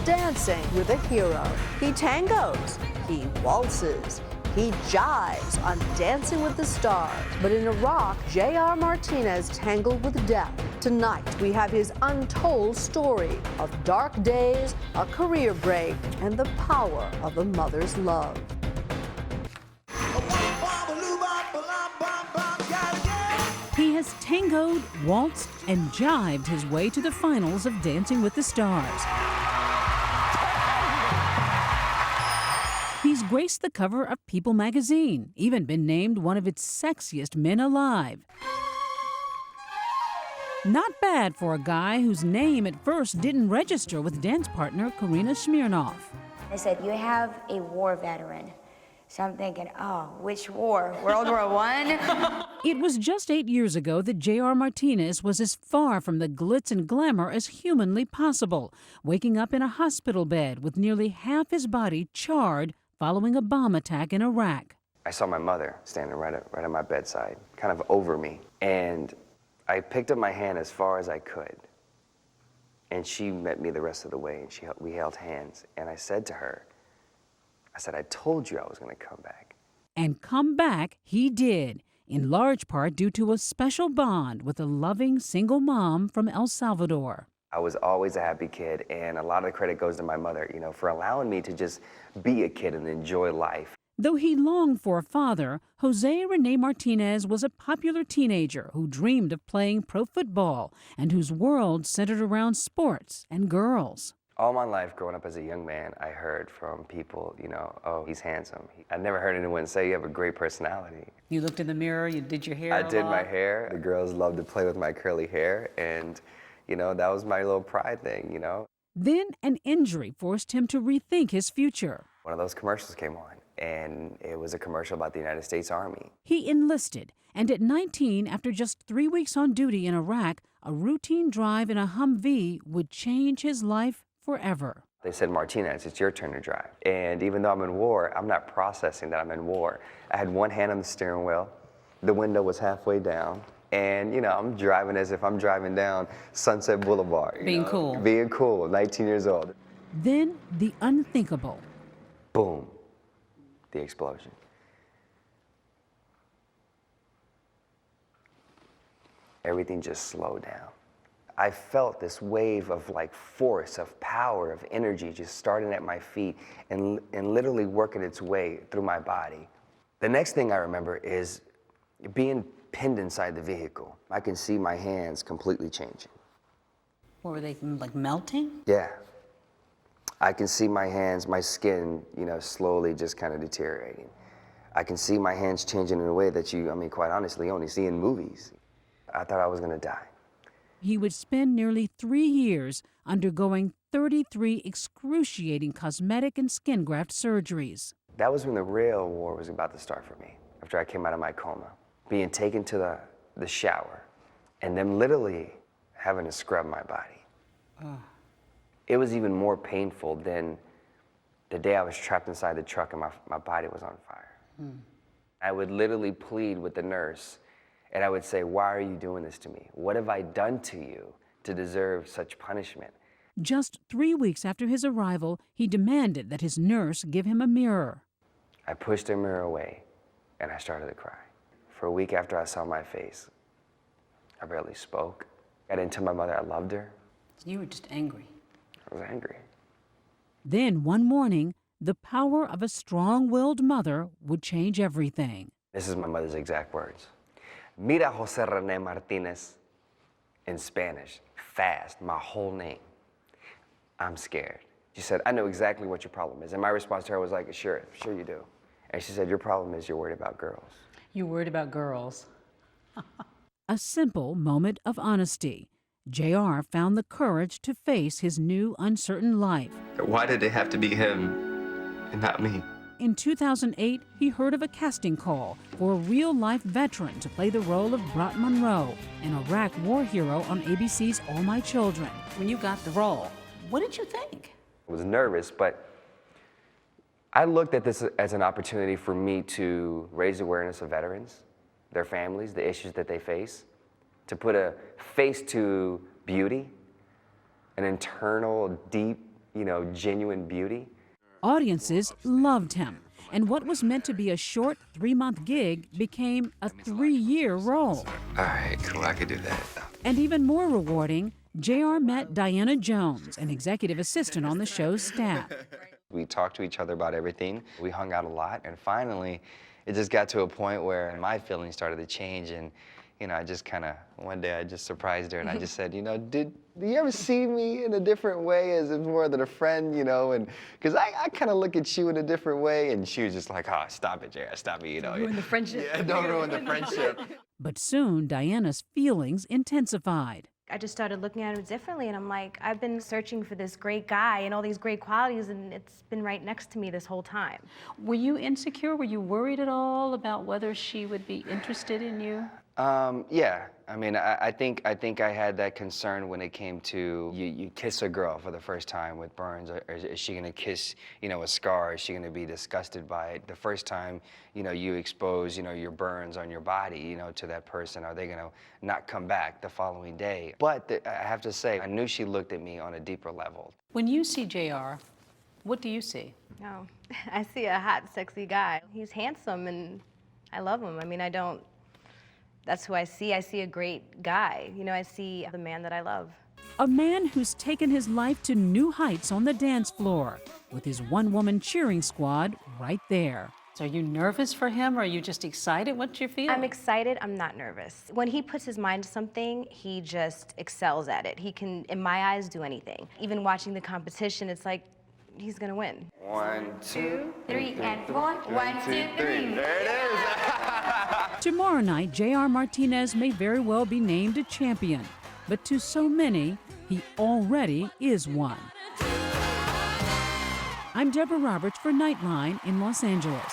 dancing with a hero. He tangos, he waltzes, he jives on Dancing with the Stars. But in Iraq, J.R. Martinez tangled with death. Tonight, we have his untold story of dark days, a career break, and the power of a mother's love. He has tangoed, waltzed, and jived his way to the finals of Dancing with the Stars. He's graced the cover of People magazine, even been named one of its sexiest men alive. Not bad for a guy whose name at first didn't register with dance partner Karina Smirnoff. They said, you have a war veteran. So I'm thinking, oh, which war? World War I? It was just 8 years ago that J.R. Martinez was as far from the glitz and glamour as humanly possible, waking up in a hospital bed with nearly half his body charred following a bomb attack in Iraq. I saw my mother standing right at my bedside, kind of over me, and I picked up my hand as far as I could, and she met me the rest of the way, and we held hands, and I said to her, I told you I was going to come back. And come back he did, in large part due to a special bond with a loving single mom from El Salvador. I was always a happy kid, and a lot of the credit goes to my mother, for allowing me to just be a kid and enjoy life. Though he longed for a father, Jose Rene Martinez was a popular teenager who dreamed of playing pro football and whose world centered around sports and girls. All my life growing up as a young man, I heard from people, oh, he's handsome. I never heard anyone say you have a great personality. You looked in the mirror, you did your hair I did my hair. The girls loved to play with my curly hair, and, that was my little pride thing, Then an injury forced him to rethink his future. One of those commercials came on, and it was a commercial about the United States Army. He enlisted, and at 19, after just 3 weeks on duty in Iraq, a routine drive in a Humvee would change his life forever. They said, Martinez, it's your turn to drive. And even though I'm in war, I'm not processing that I'm in war. I had one hand on the steering wheel, the window was halfway down, and I'm driving as if I'm driving down Sunset Boulevard. Being cool. Being cool, 19 years old. Then the unthinkable. Boom, the explosion. Everything just slowed down. I felt this wave of force, of power, of energy just starting at my feet and literally working its way through my body. The next thing I remember is being pinned inside the vehicle. I can see my hands completely changing. What, were they melting? Yeah. I can see my hands, my skin, slowly just kind of deteriorating. I can see my hands changing in a way that quite honestly, only see in movies. I thought I was gonna die. He would spend nearly 3 years undergoing 33 excruciating cosmetic and skin graft surgeries. That was when the real war was about to start for me, after I came out of my coma. Being taken to the shower, and them literally having to scrub my body. It was even more painful than the day I was trapped inside the truck and my body was on fire. I would literally plead with the nurse, and I would say, why are you doing this to me? What have I done to you to deserve such punishment? Just 3 weeks after his arrival, he demanded that his nurse give him a mirror. I pushed the mirror away, and I started to cry. For a week after I saw my face, I barely spoke. I didn't tell my mother I loved her. You were just angry. I was angry. Then one morning, the power of a strong-willed mother would change everything. This is my mother's exact words. Mira Jose Rene Martinez, in Spanish, fast, my whole name. I'm scared. She said, I know exactly what your problem is. And my response to her was like, sure you do. And she said, your problem is you're worried about girls. You're worried about girls. A simple moment of honesty. J.R. found the courage to face his new uncertain life. Why did it have to be him and not me? In 2008, he heard of a casting call for a real-life veteran to play the role of Brat Monroe, an Iraq war hero on ABC's All My Children. When you got the role, what did you think? I was nervous, but I looked at this as an opportunity for me to raise awareness of veterans, their families, the issues that they face, to put a face to beauty, an internal, deep, genuine beauty. Audiences loved him, and what was meant to be a short 3-month gig became a 3-year role. All right, cool, I could do that. And even more rewarding, JR met Diana Jones, an executive assistant on the show's staff. We talked to each other about everything. We hung out a lot, and finally, it just got to a point where my feelings started to change, and I just one day I just surprised her, and I just said, do you ever see me in a different way as more than a friend, and because I kind of look at you in a different way, and she was just like, oh, stop it, JR, stop it, Don't ruin the friendship. Yeah, don't ruin the friendship. But soon, Diana's feelings intensified. I just started looking at him differently, and I'm like, I've been searching for this great guy and all these great qualities, and it's been right next to me this whole time. Were you insecure? Were you worried at all about whether she would be interested in you? Yeah. I mean, I think I had that concern when it came to you kiss a girl for the first time with burns. Or is she gonna kiss, a scar? Is she gonna be disgusted by it? The first time, you expose, your burns on your body, to that person, are they gonna not come back the following day? But I have to say, I knew she looked at me on a deeper level. When you see JR, what do you see? Oh, I see a hot, sexy guy. He's handsome, and I love him. I mean, that's who I see. I see a great guy. I see the man that I love. A man who's taken his life to new heights on the dance floor, with his one-woman cheering squad right there. So are you nervous for him, or are you just excited? What's your feeling? I'm excited. I'm not nervous. When he puts his mind to something, he just excels at it. He can, in my eyes, do anything. Even watching the competition, it's like, he's gonna win. 1, 2, 3, and 4. 1, 2, 3. There it is. Tomorrow night, JR Martinez may very well be named a champion, but to so many, he already is one. I'm Deborah Roberts for Nightline in Los Angeles.